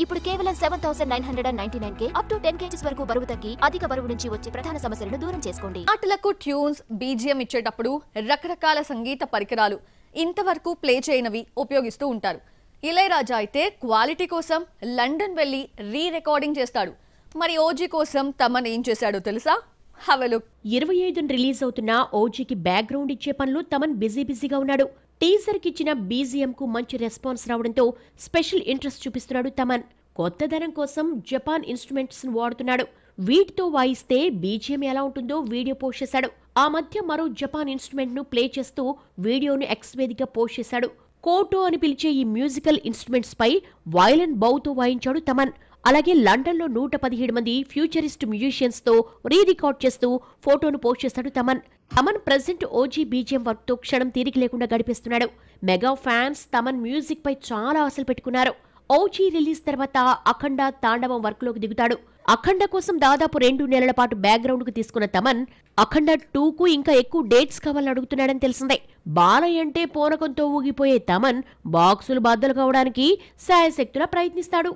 ఇప్పుడు కేవలం 7999K up to 10 kgs వరకు బరువు తగ్గి అధిక బరువు నుంచి వచ్చే ప్రధాన సమస్యలను దూరం చేసుకోండి. పాటలకు ట్యూన్స్, బీజిఎం ఇచ్చేటప్పుడు రకరకాల సంగీత పరికరాలు ఇంతవరకు ప్లే చేయనవి ఉపయోగిస్తూ ఉంటారు. ఇళయరాజా అయితే క్వాలిటీ కోసం లండన్ వెళ్లి రికార్డింగ్ చేస్తాడు. మరి ఓజీ కోసం తమన్ ఏం చేశాడో తెలుసా? Have a look. 25న రిలీజ్ అవుతున్న ఓజీకి బ్యాక్గ్రౌండ్ ఇచ్చే పనులు తమన్ బిజీగా ఉన్నాడు. టీజర్ కి ఇచ్చిన బీజిఎం కు మంచి రెస్పాన్స్ రావడంతో స్పెషల్ ఇంట్రెస్ట్ చూపిస్తున్నాడు తమన్. కొత్తదనం కోసం జపాన్ ఇన్స్ట్రుమెంట్స్ వాడుతున్నాడు. వీటితో వాయిస్తే బీజిఎం ఎలా ఉంటుందో వీడియో పోస్ట్ చేశాడు. ఆ మధ్య మరో జపాన్ ఇన్స్ట్రుమెంట్ ను ప్లే చేస్తూ వీడియోను ఎక్స్ వేదికగా పోస్ట్ చేశాడు. కోటో అని పిలిచే ఈ మ్యూజికల్ ఇన్స్ట్రుమెంట్స్ పై వయలిన్ బౌతో వాయించాడు తమన్. అలాగే లండన్ లో 117 మంది ఫ్యూచరిస్ట్ మ్యూజిషియన్స్ తో రికార్డ్ చేస్తూ ఫోటోను పోస్ట్ చేశాడు Thaman. Thaman present OG BGM work తో క్షణం తీరిక లేకుండా గడిపేస్తున్నాడు. మెగా ఫ్యాన్స్ తమన్ మ్యూజిక్ పై చాలా ఆశలు పెట్టుకున్నారు. ఓజీ రిలీజ్ తర్వాత అఖండ తాండవం వర్క్ లోకి దిగుతాడు. అఖండ కోసం దాదాపు 2 నెలల పాటు బ్యాక్గ్రౌండ్ కు తీసుకున్న తమన్ అఖండ 2 కు ఇంకా ఎక్కువ డేట్స్ కావాలని అడుగుతున్నాడని తెలిసిందే. బాలయ్య అంటే పోనకంతో ఊగిపోయే తమన్ బాక్సులు బద్దలు కావడానికి శాయశక్తులా ప్రయత్నిస్తాడు.